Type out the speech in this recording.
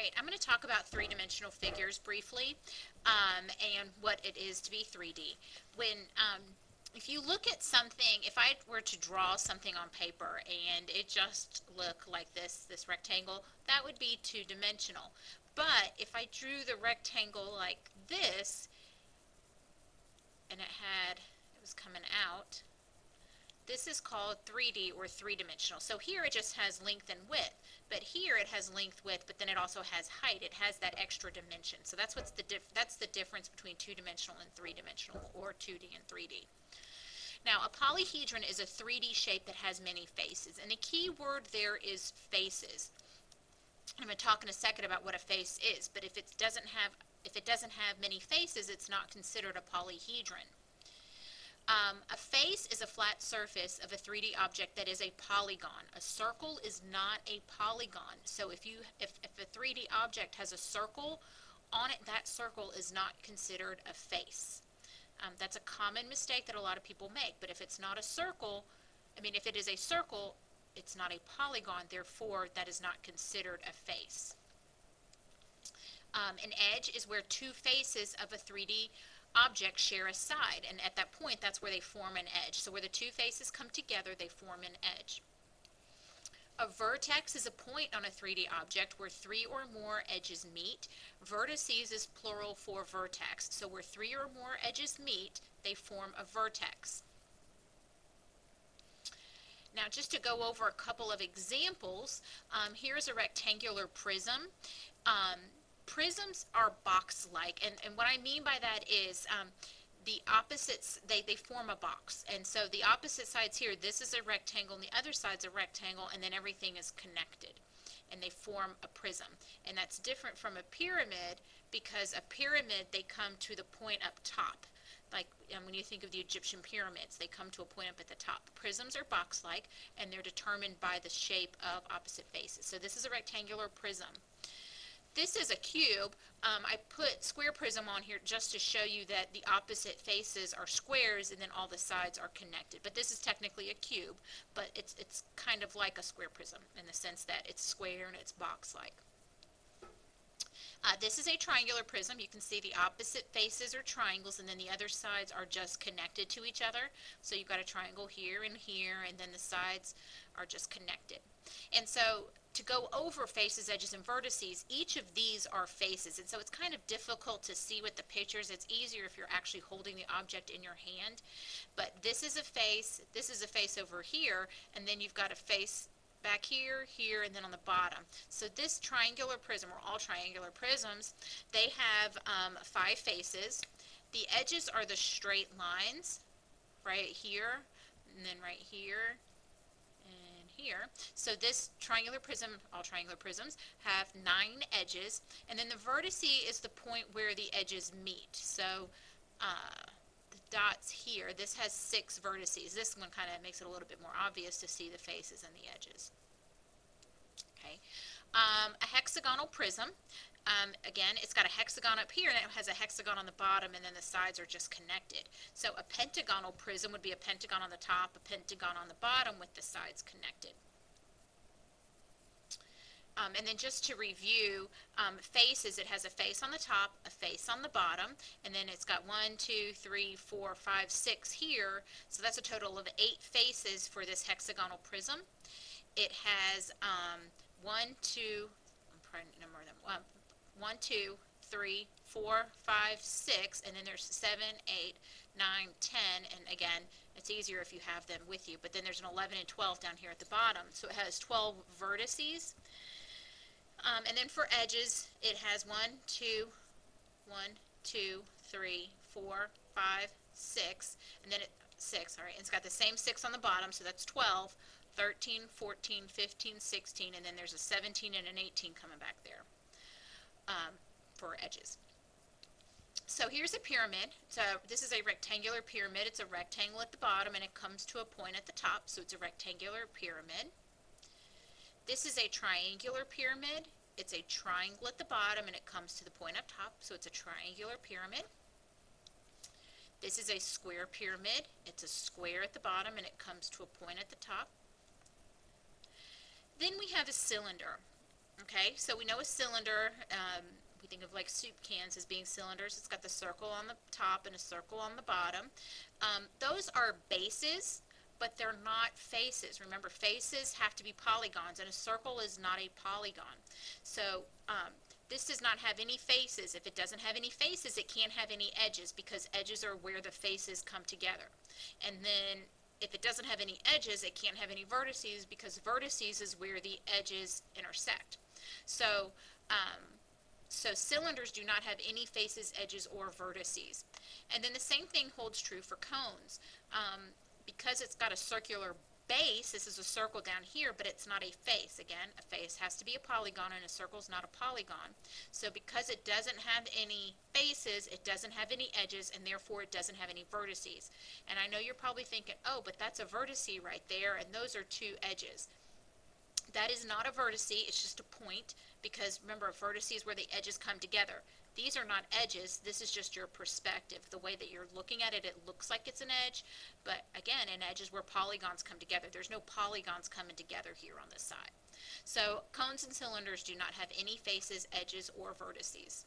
Alright, I'm going to talk about three-dimensional figures briefly, and what it is to be 3D. If you look at something, if I were to draw something on paper and it just looked like this rectangle, that would be two-dimensional. But if I drew the rectangle like this, and it was coming out, this is called 3D or three-dimensional. So here it just has length and width, but here it has length, width, but then it also has height. It has that extra dimension. So that's the difference between two-dimensional and three-dimensional, or 2D and 3D. Now, a polyhedron is a 3D shape that has many faces, and the key word there is faces. I'm going to talk in a second about what a face is, but if it doesn't have many faces, it's not considered a polyhedron. A face is a flat surface of a 3D object that is a polygon. A circle is not a polygon. So if a 3D object has a circle on it, that circle is not considered a face. That's a common mistake that a lot of people make. But if it's not a circle, if it is a circle, it's not a polygon. Therefore, that is not considered a face. An edge is where two faces of a 3D objects share a side, and at that point that's where they form an edge. So where the two faces come together, they form an edge. A vertex is a point on a 3D object where three or more edges meet. Vertices is plural for vertex. So where three or more edges meet, they form a vertex. Now, just to go over a couple of examples, here's a rectangular prism. Prisms are box-like, and what I mean by that is the opposites, they form a box. And so the opposite sides here, this is a rectangle and the other side's a rectangle, and then everything is connected, and they form a prism. And that's different from a pyramid, because a pyramid, they come to the point up top. Like when you think of the Egyptian pyramids, they come to a point up at the top. Prisms are box-like, and they're determined by the shape of opposite faces. So this is a rectangular prism. This is a cube. I put square prism on here just to show you that the opposite faces are squares and then all the sides are connected. But this is technically a cube, but it's kind of like a square prism in the sense that it's square and it's box-like. This is a triangular prism. You can see the opposite faces are triangles, and then the other sides are just connected to each other. So you've got a triangle here, and then the sides are just connected. And so to go over faces, edges, and vertices, each of these are faces. And so it's kind of difficult to see with the pictures. It's easier if you're actually holding the object in your hand. But this is a face over here, and then you've got a face back here, here, and then on the bottom. So this triangular prism, or all triangular prisms, they have 5 faces. The edges are the straight lines, right here, and then right here, and here. So this triangular prism, all triangular prisms, have 9 edges, and then the vertice is the point where the edges meet. So the dots here, this has 6 vertices. This one kind of makes it a little bit more obvious to see the faces and the edges. Okay, a hexagonal prism. Again, it's got a hexagon up here, and it has a hexagon on the bottom, and then the sides are just connected. So a pentagonal prism would be a pentagon on the top, a pentagon on the bottom, with the sides connected. And then just to review, faces, it has a face on the top, a face on the bottom, and then it's got 1, 2, 3, 4, 5, 6 here. So that's a total of 8 faces for this hexagonal prism. It has 1, 2, I'm probably number them, 1, 2, 3, 4, 5, 6, and then there's 7, 8, 9, 10, and again, it's easier if you have them with you, but then there's an 11 and 12 down here at the bottom. So it has 12 vertices. And then for edges, it has 1, 2, 3, 4, 5, 6, and then 6, all right, and it's got the same 6 on the bottom, so that's 12, 13, 14, 15, 16, and then there's a 17 and an 18 coming back there for edges. So here's a pyramid. So this is a rectangular pyramid. It's a rectangle at the bottom, and it comes to a point at the top, so it's a rectangular pyramid. This is a triangular pyramid. It's a triangle at the bottom, and it comes to the point up top, so it's a triangular pyramid. This is a square pyramid. It's a square at the bottom, and it comes to a point at the top. Then we have a cylinder. Okay, so we know a cylinder, we think of like soup cans as being cylinders. It's got the circle on the top and a circle on the bottom. Those are bases, but they're not faces. Remember, faces have to be polygons, and a circle is not a polygon. So this does not have any faces. If it doesn't have any faces, it can't have any edges, because edges are where the faces come together. And then if it doesn't have any edges, it can't have any vertices, because vertices is where the edges intersect. So, um, so cylinders do not have any faces, edges, or vertices. And then the same thing holds true for cones. Because it's got a circular base, this is a circle down here, but it's not a face. Again, a face has to be a polygon, and a circle is not a polygon. So because it doesn't have any faces, it doesn't have any edges, and therefore it doesn't have any vertices. And I know you're probably thinking, oh, but that's a vertice right there, and those are two edges. That is not a vertice, it's just a point, because remember, a vertice is where the edges come together. These are not edges, this is just your perspective. The way that you're looking at it, it looks like it's an edge, but again, an edge is where polygons come together. There's no polygons coming together here on this side. So cones and cylinders do not have any faces, edges, or vertices.